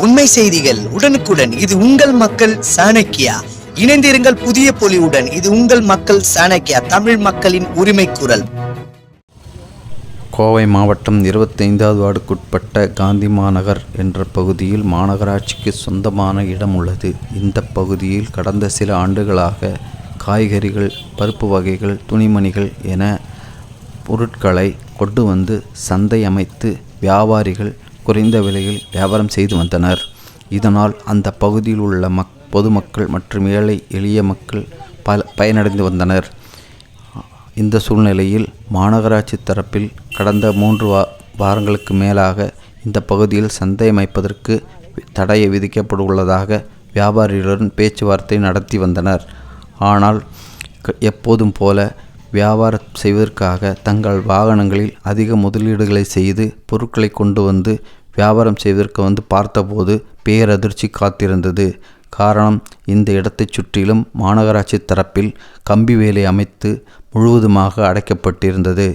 உண்மை செய்திகள் உடனுக்குடன். இது உங்கள் மக்கள் சாணக்கியா. இணைந்திருங்கள் புதிய பொலிவுடன். இது உங்கள் மக்கள் சாணக்கியா, தமிழ் மக்களின் உரிமை குரல். கோவை மாவட்டம் 25வது வார்டுக்குட்பட்ட காந்தி மாநகர் என்ற பகுதியில் மாநகராட்சிக்கு சொந்தமான இடம் உள்ளது. இந்த பகுதியில் கடந்த சில ஆண்டுகளாக காய்கறிகள், பருப்பு வகைகள், துணிமணிகள் என பொருட்களை கொண்டு வந்து சந்தை அமைத்து வியாபாரிகள் குறைந்த விலையில் வியாபாரம் செய்து வந்தனர். இதனால் அந்த பகுதியில் உள்ள பொதுமக்கள் மற்றும் ஏழை எளிய மக்கள் பயனடைந்து வந்தனர். இந்த சூழ்நிலையில் மாநகராட்சி தரப்பில் கடந்த 3 வாரங்களுக்கு மேலாக இந்த பகுதியில் சந்தை அமைப்பதற்கு தடை விதிக்கப்பட்டுள்ளதாக வியாபாரிகளுடன் பேச்சுவார்த்தை நடத்தி வந்தனர். ஆனால் எப்போதும் போல வியாபாரம் செய்வதற்காக தங்கள் வாகனங்களில் அதிக முதலீடுகளை செய்து பொருட்களை கொண்டு வந்து வியாபாரம் செய்வதற்கு பார்த்தபோது பேரதிர்ச்சி காத்திருந்தது. காரணம், இந்த இடத்தை சுற்றிலும் மாநகராட்சி தரப்பில் கம்பி வேலை அமைத்து முழுவதுமாக அடைக்கப்பட்டிருந்தது.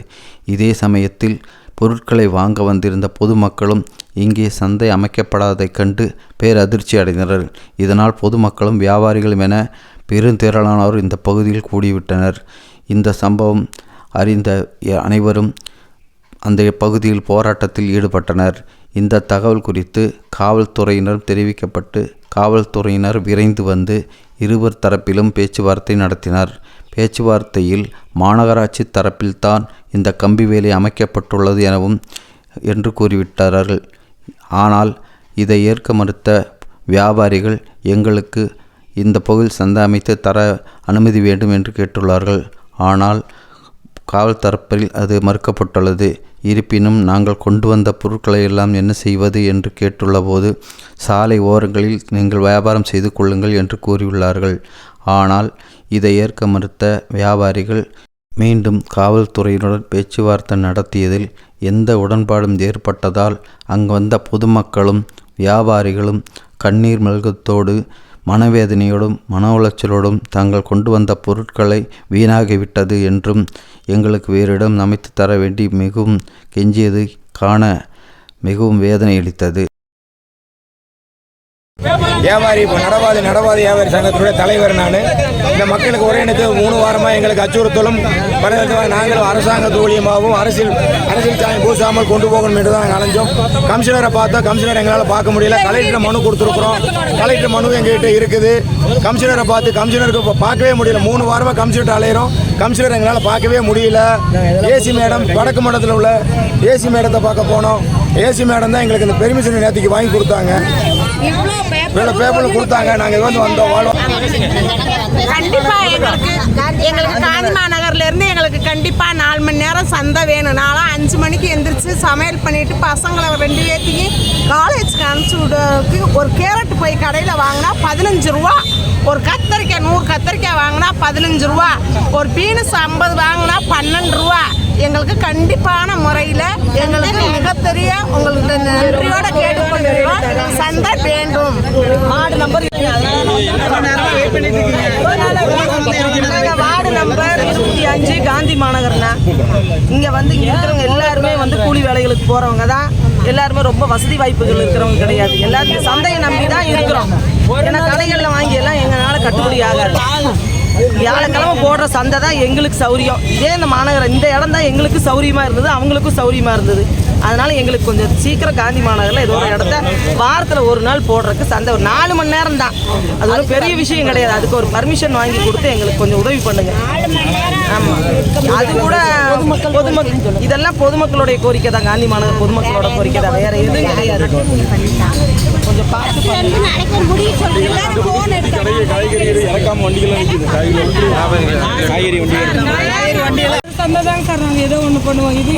இதே சமயத்தில் பொருட்களை வாங்க வந்திருந்த பொதுமக்களும் இங்கே சந்தை அமைக்கப்படாததைக் கண்டு பேரதிர்ச்சி அடைந்தனர். இதனால் பொதுமக்களும் வியாபாரிகளும் என பெருந்திரளானோர் இந்த பகுதியில் கூடிவிட்டனர். இந்த சம்பவம் அறிந்த அனைவரும் அந்த பகுதியில் போராட்டத்தில் ஈடுபட்டனர். இந்த தகவல் குறித்து காவல்துறையினர் தெரிவிக்கப்பட்டு காவல்துறையினர் விரைந்து வந்து இருவர் தரப்பிலும் பேச்சுவார்த்தை நடத்தினர். பேச்சுவார்த்தையில் மாநகராட்சி தரப்பில்தான் இந்த கம்பி வேலை அமைக்கப்பட்டுள்ளது என்று கூறிவிட்டார்கள். ஆனால் இதை ஏற்க மறுத்த வியாபாரிகள் எங்களுக்கு இந்த பகுதியில் சந்தை அமைத்து தர அனுமதி வேண்டும் என்று கேட்டுள்ளார்கள். ஆனால் காவல் தரப்பில் அது மறுக்கப்பட்டுள்ளது. இருப்பினும் நாங்கள் கொண்டு வந்த பொருட்களை எல்லாம் என்ன செய்வது என்று கேட்டுள்ள போது சாலை ஓரங்களில் நீங்கள் வியாபாரம் செய்து கொள்ளுங்கள் என்று கூறியுள்ளார்கள். ஆனால் இதை ஏற்க மறுத்த வியாபாரிகள் மீண்டும் காவல்துறையினுடன் பேச்சுவார்த்தை நடத்தியதில் எந்த உடன்பாடும் ஏற்பட்டதால் அங்கு வந்த பொதுமக்களும் வியாபாரிகளும் கண்ணீர் மல்கத்தோடு மனவேதனையோடும் மன உளைச்சலோடும் தாங்கள் கொண்டு வந்த பொருட்களை வீணாகிவிட்டது என்றும் எங்களுக்கு வேறு இடம் அமைத்து தர வேண்டி மிகவும் கெஞ்சியது காண மிகவும் வேதனை அளித்தது. வியாபாரி நடவாதி வியாபாரி சங்கத்துடைய தலைவர் நான். இந்த மக்களுக்கு ஒரே நேரத்து 3 வாரமாக எங்களுக்கு அச்சுறுத்தலும் நாங்களும் அரசாங்க ஊழியமாகவும் அரசியல் சாயம் பூசாமல் கொண்டு போகணும் என்று தான் நாங்கள் அலைஞ்சோம். கமிஷனரை பார்த்தோம், கமிஷனர் எங்களால் பார்க்க முடியல. கலெக்டர் மனு கொடுத்துருக்குறோம், கலெக்டர் மனு எங்ககிட்ட இருக்குது. கமிஷனரை பார்த்து கமிஷனருக்கு பார்க்கவே முடியல. 3 வாரமாக கமிஷனர் அலையிறோம், கமிஷனர் எங்களால் பார்க்கவே முடியல. ஏசி மேடம், வடக்கு மண்டலத்தில் உள்ள ஏசி மேடத்தை பார்க்க போனோம். ஏசி மேடம் தான் எங்களுக்கு இந்த பெர்மிஷன் நேற்றுக்கு வாங்கி கொடுத்தாங்க, இவ்வளோ பேப்பர் கொடுத்தாங்க. நாங்கள் வந்தோம் வாழோம். கண்டிப்பாக எங்களுக்கு காந்தி மாநகர்ல இருந்து எங்களுக்கு கண்டிப்பாக 4 மணி நேரம் சந்தை வேணும். நானும் 5 மணிக்கு எந்திரிச்சு சமையல் பண்ணிட்டு பசங்களை 2 பேர்த்தைக்கு காலேஜுக்கு அனுப்பிச்சி விடுறதுக்கு ஒரு கேரட் போய் கடையில் வாங்கினா 15 ரூபா, ஒரு கத்தரிக்காய் 100 கத்தரிக்காய் வாங்கினா 15 ரூபா, ஒரு பீனஸ் 50 வாங்கினா 12 ரூபா. எங்களுக்கு கண்டிப்பான முறையில் எங்களுக்கு மிகப்பெரிய உங்களுக்கு நன்றியோட கேட்டுக்கொண்டிருக்கோம். சந்தை வேண்டும். வார்டு நம்பர் 25 காந்தி மாநகர்னா. இங்கே இருக்கிறவங்க எல்லாருமே கூலி வேலைகளுக்கு போகிறவங்க தான். எல்லாருமே ரொம்ப வசதி வாய்ப்புகள் இருக்கிறவங்க கிடையாது. எல்லாருமே சந்தையை நம்பி தான் இருக்கிறோம். ஏன்னா கடைகளில் வாங்கி எல்லாம் எங்களால் கட்டுப்படி ஆகாது. வியாழக்கிழமை போடுற சந்தை தான் எங்களுக்கு சௌரியம். இதே இந்த இடம் தான் எங்களுக்கு சௌரியமாக இருந்தது, அவங்களுக்கும் சௌரியமாக இருந்தது. அதனால் எங்களுக்கு கொஞ்சம் சீக்கிரம் காந்தி மாநகரில் ஏதோ ஒரு இடத்த வாரத்தில் 1 நாள் போடுறதுக்கு சந்தை ஒரு 4 மணி நேரம் தான். அது ஒரு பெரிய விஷயம் கிடையாது. அதுக்கு ஒரு பர்மிஷன் வாங்கி கொடுத்து எங்களுக்கு கொஞ்சம் உதவி பண்ணுங்க. ஆமாம், அது கூட பொதுமக்கள் இதெல்லாம் பொதுமக்களுடைய கோரிக்கை தான். காந்தி மாநகர் பொதுமக்களோட கோரிக்கை தான், வேறு எதுவும் கிடையாது. கொஞ்சம் பார்த்து சந்தை தாங்க சார். நாங்கள் ஏதோ ஒன்று பண்ணுவோம். இது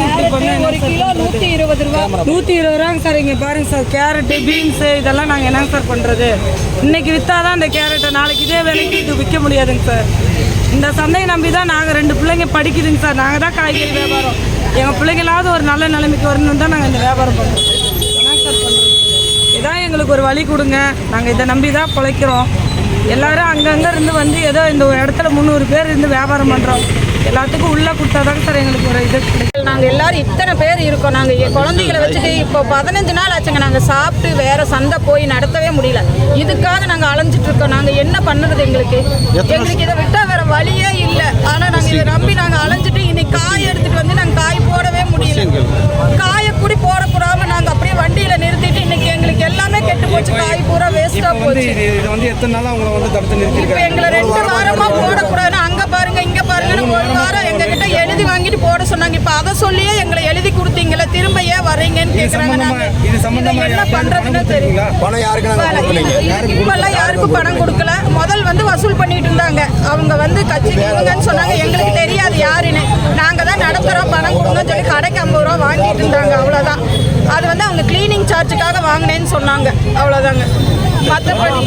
ஒரு கிலோ 120 ரூபா, 120 ரூபாங்க சார். இங்கே பாருங்க சார், கேரட்டு, பீன்ஸு இதெல்லாம் நாங்கள் என்னங்க சார் பண்ணுறது? இன்னைக்கு விற்றாதான் இந்த கேரட்டை நாளைக்கு இதே விலைக்கு இது விற்க முடியாதுங்க சார். இந்த சந்தையை நம்பி தான் நாங்கள் 2 பிள்ளைங்க படிக்குதுங்க சார். நாங்கள் தான் காய்கறி வியாபாரம். எங்கள் பிள்ளைங்களாவது ஒரு நல்ல நிலைமைக்கு வரணும்னு தான் நாங்கள் இந்த வியாபாரம் பண்ணுறோம். என்னங்க சார் பண்ணுறது? இதான் எங்களுக்கு ஒரு வழி கொடுங்க. நாங்கள் இதை நம்பி தான் பிழைக்கிறோம். எல்லோரும் அங்கங்கே இருந்து ஏதோ இந்த இடத்துல 300 பேர் இருந்து வியாபாரம் பண்ணுறோம். எல்லாத்துக்கும் உள்ளே கொடுத்தாதாங்க சார் எங்களுக்கு ஒரு இது கிடைக்கும். நாங்கள் எல்லாரும் இத்தனை பேர் இருக்கோம். நாங்கள் குழந்தைகளை வச்சுட்டு இப்போ 15 நாள் ஆச்சுங்க. நாங்கள் சாப்பிட்டு வேறு சந்தை போய் நடத்தவே முடியல. இதுக்காக நாங்கள் அலைஞ்சிட்டு இருக்கோம். நாங்கள் என்ன பண்ணுறது? எங்களுக்கு இதை விட்டால் வேறு வழியே இல்லை. ஆனால் நாங்கள் இதை நம்பி நாங்கள் அலைஞ்சிட்டு இன்னைக்கு காய் எடுத்துகிட்டு வந்து நாங்கள் காய் போடவே முடியல. காயை கூடி போடாமல் நாங்கள் அப்படியே வண்டியில் நிறுத்திட்டு இன்னைக்கு எங்களுக்கு எல்லாமே கெட்டு போச்சு. காய் பூரா வேஸ்ட்டாக போச்சு. இப்போ எங்களை 2 வாரமாக போடக்கூடாதுன்னு அங்கே பாருங்க இங்கே பாருங்கன்னு 1 வாரம் எங்ககிட்ட எழுதி வாங்கிட்டு போட சொன்னாங்க. இப்போ அதை சொல்லியே எங்களை எழுதி கொடுத்தீங்களே, திரும்ப ஏன் வர்றீங்கன்னு கேட்குறாங்க. என்ன பண்ணுறதுன்னு தெரியல. இப்பெல்லாம் யாருக்கும் பணம் கொடுக்கல. முதல் வந்து வசூல் பண்ணிட்டு இருந்தாங்க. அவங்க வந்து கட்சிக்குங்கன்னு சொன்னாங்க. எங்களுக்கு தெரியாது யாருன்னு. நாங்கள் தான் நடத்துகிறோம், பணம் கொடுங்கன்னு சொல்லி கடைக்கு 50 ரூபா வாங்கிட்டு இருந்தாங்க. அவ்வளோதான். அது வந்து அவங்க கிளீனிங் சார்ஜுக்காக வாங்கினேன்னு சொன்னாங்க. அவ்வளோதாங்க. மற்றபடி